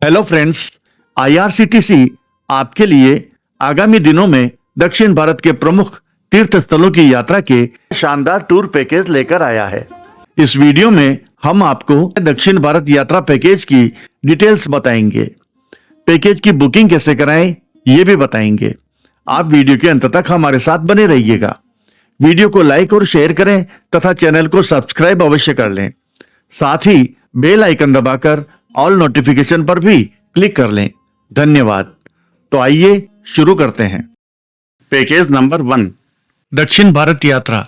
Hello friends, IRCTC आपके लिए आगामी दिनों में दक्षिण भारत के प्रमुख तीर्थ स्थलों की यात्रा के शानदार टूर पैकेज लेकर आया है। इस वीडियो में हम आपको दक्षिण भारत यात्रा पैकेज की डिटेल्स बताएंगे। पैकेज की बुकिंग कैसे कराएं ये भी बताएंगे। आप वीडियो के अंत तक हमारे साथ बने रहिएगा। वीडियो को लाइक और शेयर करें तथा चैनल को सब्सक्राइब अवश्य कर लें। साथ ही बेल आइकन दबाकर ऑल नोटिफिकेशन पर भी क्लिक कर लें। धन्यवाद। तो आइए शुरू करते हैं। पैकेज नंबर 1, दक्षिण भारत यात्रा।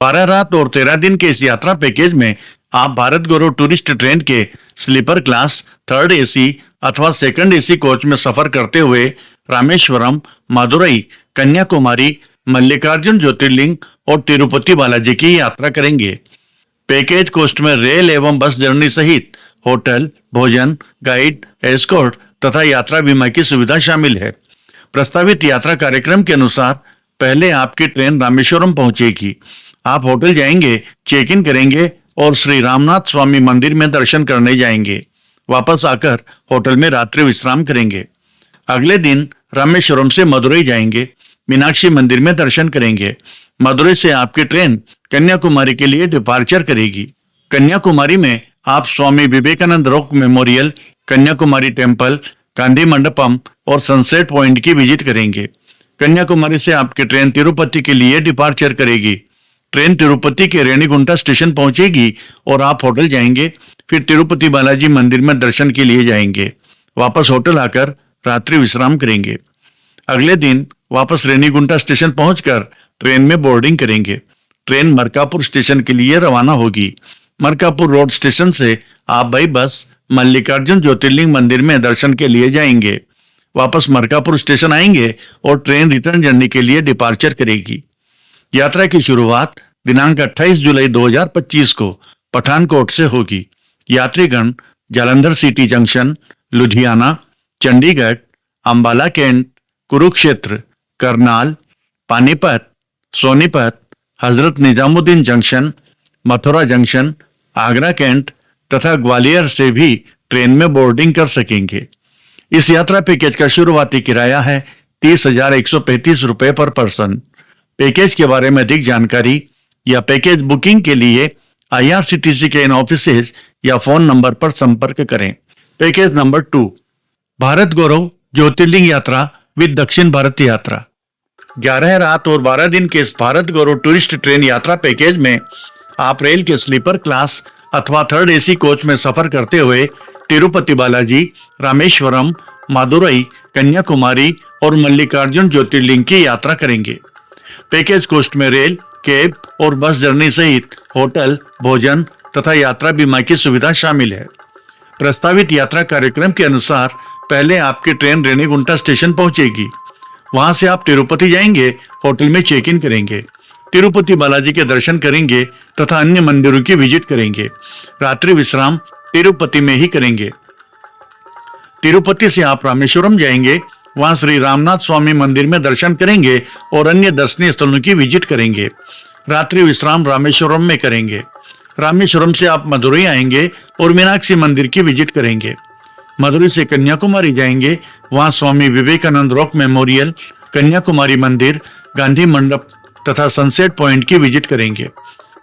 12 रात और 13 दिन के इस यात्रा पैकेज में आप भारत गौरव टूरिस्ट ट्रेन के स्लीपर क्लास, थर्ड एसी अथवा सेकंड एसी कोच में सफर करते हुए रामेश्वरम, मदुरई, कन्याकुमारी, मल्लिकार्जुन ज्योतिर्लिंग और तिरुपति बालाजी की यात्रा करेंगे। पैकेज कॉस्ट में रेल एवं बस जर्नी सहित होटल, भोजन, गाइड, एस्कॉर्ट तथा यात्रा बीमा की सुविधा शामिल है। प्रस्तावित यात्रा कार्यक्रम के अनुसार पहले आपकी ट्रेन रामेश्वरम पहुंचेगी। आप होटल जाएंगे, चेक इन करेंगे और श्री रामनाथ स्वामी मंदिर में दर्शन करने जाएंगे। वापस आकर होटल में रात्रि विश्राम करेंगे। अगले दिन रामेश्वरम से मदुरई जाएंगे, मीनाक्षी मंदिर में दर्शन करेंगे। मदुरई से आपकी ट्रेन कन्याकुमारी के लिए डिपार्चर करेगी। कन्याकुमारी में आप Swami Vivekananda rock memorial, Kanyakumari temple, Gandhi Mandapam और सनसेट पॉइंट की विजिट करेंगे। कन्याकुमारी से आपकी ट्रेन तिरुपति के लिए डिपार्चर करेगी। ट्रेन तिरुपति के रेणीगुंटा स्टेशन पहुंचेगी और आप होटल जाएंगे, फिर तिरुपति बालाजी मंदिर में दर्शन के लिए जाएंगे। वापस होटल आकर रात्रि विश्राम करेंगे। अगले दिन वापस रेणीगुंटा स्टेशन पहुंचकर ट्रेन में बोर्डिंग करेंगे। ट्रेन मरकापुर स्टेशन के लिए रवाना होगी। मरकापुर रोड स्टेशन से आप बाई बस मल्लिकार्जुन ज्योतिर्लिंग मंदिर में दर्शन के लिए जाएंगे। वापस मरकापुर स्टेशन आएंगे और ट्रेन रिटर्न जर्नी के लिए डिपार्चर करेगी। यात्रा की शुरुआत दिनांक 28 जुलाई 2025 को पठानकोट से होगी। यात्रीगण Jalandhar city junction, Ludhiana, Chandigarh, Ambala cantt, Kurukshetra, Karnal, Panipat, Sonipat, Hazrat Nizamuddin junction, Mathura junction, Agra cantt तथा ग्वालियर से भी ट्रेन में बोर्डिंग कर सकेंगे। इस यात्रा पैकेज का शुरुआती किराया है 30,135 रुपए पर पर्सन। पैकेज के बारे में अधिक जानकारी या पैकेज बुकिंग के लिए आईआरसीटीसी के इन ऑफिसेज या फोन नंबर पर संपर्क करें। पैकेज नंबर 2, भारत गौरव ज्योतिर्लिंग यात्रा विद दक्षिण भारत यात्रा। 11 रात और 12 दिन के इस भारत गौरव टूरिस्ट ट्रेन यात्रा पैकेज में आप रेल के स्लीपर क्लास अथवा थर्ड एसी कोच में सफर करते हुए तिरुपति बालाजी, रामेश्वरम, मदुरई, कन्याकुमारी और मल्लिकार्जुन ज्योतिर्लिंग की यात्रा करेंगे। पैकेज कॉस्ट में रेल, कैब और बस जर्नी सहित होटल, भोजन तथा यात्रा बीमा की सुविधा शामिल है। प्रस्तावित यात्रा कार्यक्रम के अनुसार पहले आपकी ट्रेन रेणीगुंटा स्टेशन पहुंचेगी। वहां से आप तिरुपति जाएंगे, होटल में चेक इन करेंगे, तिरुपति बालाजी के दर्शन करेंगे तथा अन्य मंदिरों की विजिट करेंगे। रात्रि विश्राम तिरुपति में ही करेंगे। तिरुपति से आप रामेश्वरम जाएंगे, वहां श्री रामनाथ स्वामी मंदिर में दर्शन करेंगे और अन्य दर्शनीय स्थलों की विजिट करेंगे। रात्रि विश्राम रामेश्वरम में करेंगे। रामेश्वरम से आप मदुरई आएंगे और मीनाक्षी मंदिर की विजिट करेंगे। मदुरई से कन्याकुमारी जाएंगे, वहां स्वामी विवेकानंद रॉक मेमोरियल, कन्याकुमारी मंदिर, गांधी मंडप तथा सनसेट पॉइंट की विजिट करेंगे।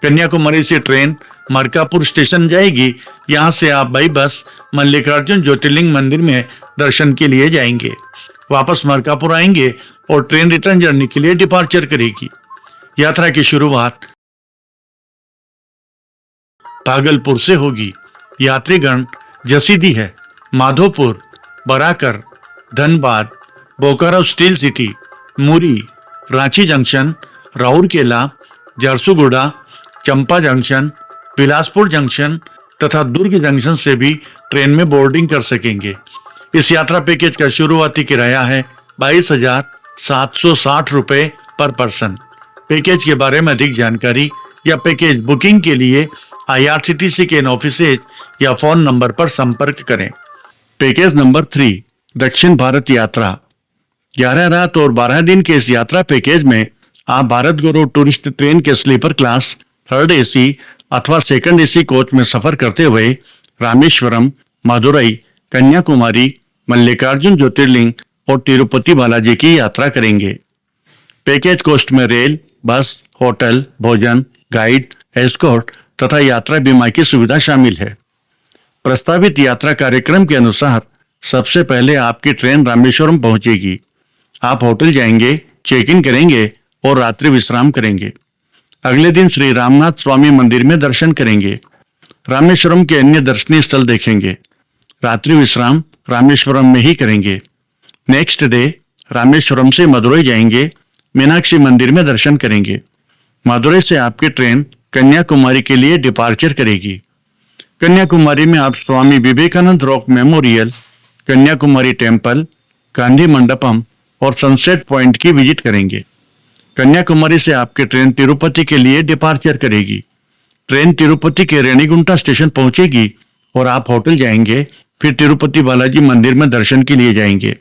कन्याकुमारी से ट्रेन मरकापुर स्टेशन जाएगी। यहां से आप बाई बस मल्लिकार्जुन ज्योतिर्लिंग मंदिर में दर्शन के लिए जाएंगे। वापस मरकापुर आएंगे और ट्रेन रिटर्न जर्नी के लिए डिपार्चर करेगी। यात्रा की शुरुआत भागलपुर से होगी। यात्रीगण जसीडीह है, माधोपुर, बराकर, धनबाद, बोकारो स्टील सिटी, मुरी, रांची जंक्शन, राउरकेला, झारसुगुड़ा, चंपा जंक्शन, बिलासपुर जंक्शन तथा दुर्ग जंक्शन से भी ट्रेन में बोर्डिंग कर सकेंगे। इस यात्रा पैकेज का शुरुआती किराया है 22,760 रुपए पर पर्सन। पैकेज के बारे में अधिक जानकारी या पैकेज बुकिंग के लिए आईआरसीटीसी के इन ऑफिसेज या फोन नंबर पर संपर्क करें। पैकेज नंबर 3, दक्षिण भारत यात्रा। 11 रात और 12 दिन के इस यात्रा पैकेज में आप भारत गौरव टूरिस्ट ट्रेन के स्लीपर क्लास, थर्ड एसी अथवा सेकंड एसी कोच में सफर करते हुए रामेश्वरम, मदुरई, कन्याकुमारी, मल्लिकार्जुन ज्योतिर्लिंग और तिरुपति बालाजी की यात्रा करेंगे। पैकेज कॉस्ट में रेल, बस, होटल, भोजन, गाइड, एस्कॉर्ट तथा यात्रा बीमा की सुविधा शामिल है। प्रस्तावित यात्रा कार्यक्रम के अनुसार सबसे पहले आपकी ट्रेन रामेश्वरम पहुंचेगी। आप होटल जाएंगे, चेक इन करेंगे और रात्रि विश्राम करेंगे। अगले दिन श्री रामनाथ स्वामी मंदिर में दर्शन करेंगे। रामेश्वरम के अन्य दर्शनीय स्थल देखेंगे। रात्रि विश्राम रामेश्वरम में ही करेंगे। नेक्स्ट डे रामेश्वरम से मदुरई जाएंगे, मीनाक्षी मंदिर में दर्शन करेंगे। मदुरई से आपकी ट्रेन कन्याकुमारी के लिए डिपार्चर करेगी। कन्याकुमारी में आप Swami Vivekananda rock memorial, Kanyakumari temple, Gandhi Mandapam और सनसेट पॉइंट की विजिट करेंगे। कन्याकुमारी से आपकी ट्रेन तिरुपति के लिए डिपार्चर करेगी। ट्रेन तिरुपति के रेणिगुंटा स्टेशन पहुंचेगी और आप होटल जाएंगे, फिर तिरुपति बालाजी मंदिर में दर्शन के लिए जाएंगे।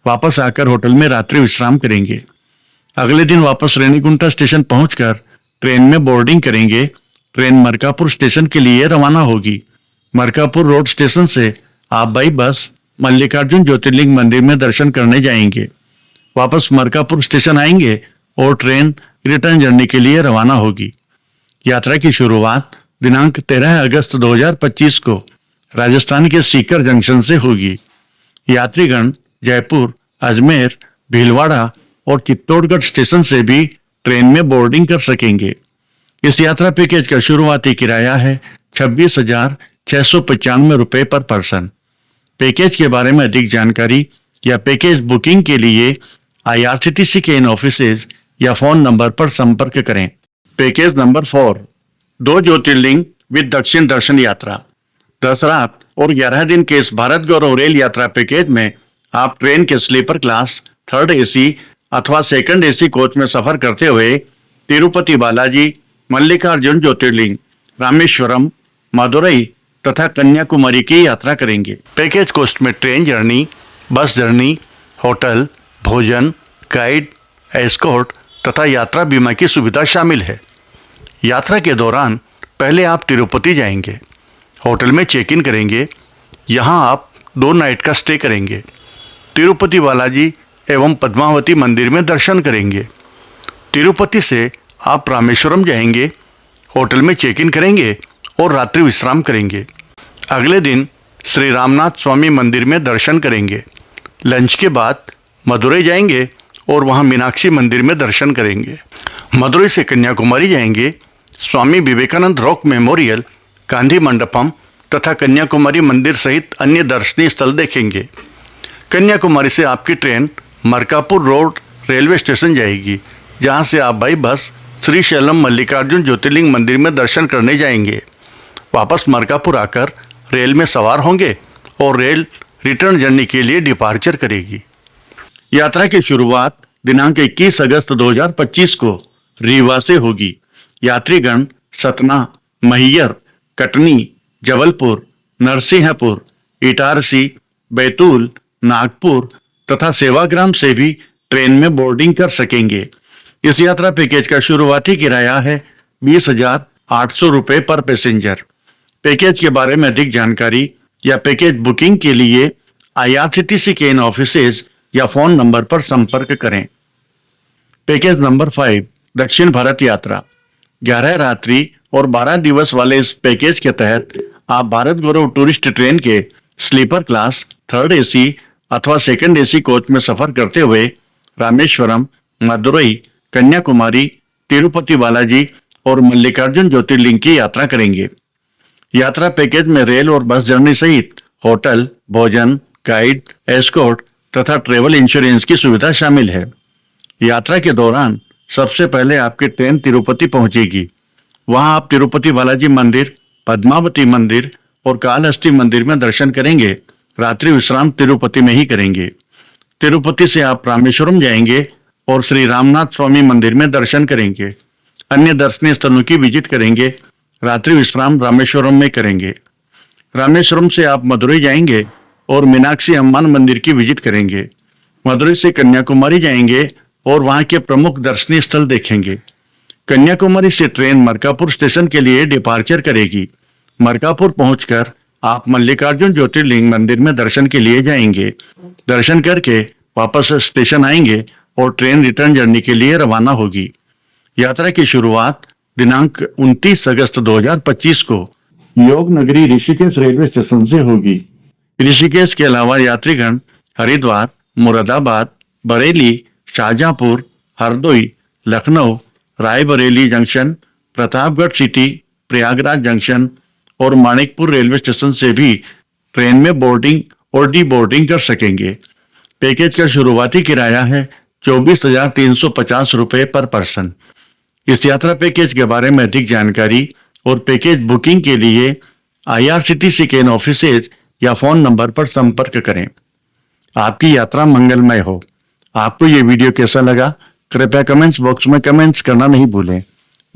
वापस आकर होटल में रात्रि विश्राम करेंगे। अगले दिन वापस रेणिगुंटा स्टेशन पहुंचकर ट्रेन में बोर्डिंग करेंगे। ट्रेन मरकापुर स्टेशन के लिए रवाना होगी। मरकापुर रोड स्टेशन से आप बाई बस मल्लिकार्जुन ज्योतिर्लिंग मंदिर में दर्शन करने जाएंगे। वापस मरकापुर स्टेशन आएंगे और ट्रेन रिटर्न जर्नी के लिए रवाना होगी। यात्रा की शुरुआत दिनांक 13 अगस्त 2025 को राजस्थान के सीकर जंक्शन से होगी। यात्रीगण जयपुर, अजमेर, भीलवाड़ा और चित्तौड़गढ़ स्टेशन से भी ट्रेन में बोर्डिंग कर सकेंगे। इस यात्रा पैकेज का शुरुआती किराया है 26,695 रुपए पर पर्सन। पैकेज के बारे में अधिक जानकारी या पैकेज बुकिंग के लिए IRCTC के इन ऑफिसेज या फोन नंबर पर संपर्क करें। पैकेज नंबर 4, 2 ज्योतिर्लिंग विद दक्षिण दर्शन यात्रा। 10 रात और 11 दिन के इस भारत गौरव रेल यात्रा पैकेज में आप ट्रेन के स्लीपर क्लास, थर्ड AC अथवा सेकंड AC कोच में सफर करते हुए तिरुपति बालाजी, मल्लिकार्जुन ज्योतिर्लिंग, रामेश्वरम, मदुरई तथा कन्याकुमारी की यात्रा करेंगे। पैकेज कॉस्ट में train journey, bus journey, hotel, भोजन, गाइड, एस्कॉर्ट तथा यात्रा बीमा की सुविधा शामिल है। यात्रा के दौरान पहले आप तिरुपति जाएंगे, होटल में चेक इन करेंगे। यहाँ आप 2 नाइट का स्टे करेंगे। तिरुपति बालाजी एवं पद्मावती मंदिर में दर्शन करेंगे। तिरुपति से आप रामेश्वरम जाएंगे, होटल में चेक इन करेंगे और रात्रि विश्राम करेंगे। अगले दिन श्री रामनाथ स्वामी मंदिर में दर्शन करेंगे। लंच के बाद मदुरई जाएंगे और वहां मीनाक्षी मंदिर में दर्शन करेंगे। मदुरई से कन्याकुमारी जाएंगे, स्वामी विवेकानंद रॉक मेमोरियल, गांधी मंडपम तथा कन्याकुमारी मंदिर सहित अन्य दर्शनीय स्थल देखेंगे। कन्याकुमारी से आपकी train Markapur road railway station जाएगी, जहां से आप बाई बस श्री शैलम मल्लिकार्जुन ज्योतिर्लिंग मंदिर में दर्शन करने जाएंगे। वापस मरकापुर आकर रेल में सवार होंगे और रेल रिटर्न जर्नी के लिए डिपार्चर करेगी। यात्रा की शुरुआत दिनांक 21 अगस्त 2025 को रीवा से होगी। यात्रीगण सतना, मैहर, कटनी, जबलपुर, नरसिंहपुर, इटारसी, बैतूल, नागपुर तथा सेवाग्राम से भी ट्रेन में बोर्डिंग कर सकेंगे। इस यात्रा पैकेज का शुरुआती किराया है 20,800 रुपए पर पैसेंजर। पैकेज के बारे में अधिक जानकारी या पैकेज बुकिंग के लिए IRCTC के इन ऑफिसेज या फोन नंबर पर संपर्क करें। पैकेज नंबर 5, दक्षिण भारत यात्रा। 11 रात्रि और 12 दिवस वाले इस पैकेज के तहत आप भारत गौरव टूरिस्ट ट्रेन के स्लीपर क्लास, थर्ड AC अथवा सेकंड AC कोच में सफर करते हुए रामेश्वरम, मदुरई, कन्याकुमारी, तिरुपति बालाजी और मल्लिकार्जुन ज्योतिर्लिंग की यात्रा करेंगे। यात्रा पैकेज में रेल और बस जर्नी सहित होटल, भोजन, गाइड, एस्कॉर्ट तथा ट्रेवल इंश्योरेंस की सुविधा शामिल है। यात्रा के दौरान सबसे पहले आपकी ट्रेन तिरुपति पहुंचेगी। वहां आप तिरुपति बालाजी मंदिर, पद्मावती मंदिर और कालहस्ती मंदिर में दर्शन करेंगे। रात्रि विश्राम तिरुपति में ही करेंगे। तिरुपति से आप रामेश्वरम जाएंगे और श्री रामनाथ स्वामी मंदिर में दर्शन करेंगे। अन्य दर्शनीय स्थलों की विजिट करेंगे। रात्रि विश्राम रामेश्वरम में करेंगे। रामेश्वरम से आप मदुरई जाएंगे और मीनाक्षी अम्मान मंदिर की विजिट करेंगे। मदुरई से कन्याकुमारी जाएंगे और वहां के प्रमुख दर्शनीय स्थल देखेंगे। कन्याकुमारी से ट्रेन मरकापुर स्टेशन के लिए डिपार्चर करेगी। मरकापुर पहुंचकर आप मल्लिकार्जुन ज्योतिर्लिंग मंदिर में दर्शन के लिए जाएंगे। दर्शन करके वापस स्टेशन आएंगे और ट्रेन रिटर्न जर्नी के लिए रवाना होगी। यात्रा की शुरुआत दिनांक 29 अगस्त 2025 को योग नगरी ऋषिकेश रेलवे स्टेशन से होगी। ऋषिकेश के अलावा यात्रीगण Haridwar, Moradabad, Bareilly, Shahjahanpur, Hardoi, Lucknow, Raebareli junction, Pratapgarh city, Prayagraj junction और मानिकपुर रेलवे स्टेशन से भी ट्रेन में बोर्डिंग और डी बोर्डिंग कर सकेंगे। पैकेज का शुरुआती किराया है 24,350 रुपये पर पर्सन। इस यात्रा पैकेज के बारे में अधिक जानकारी और पैकेज बुकिंग के लिए IRCTC के इन ऑफिसेज या फोन नंबर पर संपर्क करें। आपकी यात्रा मंगलमय हो। आपको ये वीडियो कैसा लगा, कृपया कमेंट्स बॉक्स में कमेंट्स करना नहीं भूलें।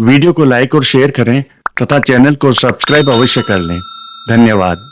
वीडियो को लाइक और शेयर करें तथा चैनल को सब्सक्राइब अवश्य कर लें। धन्यवाद।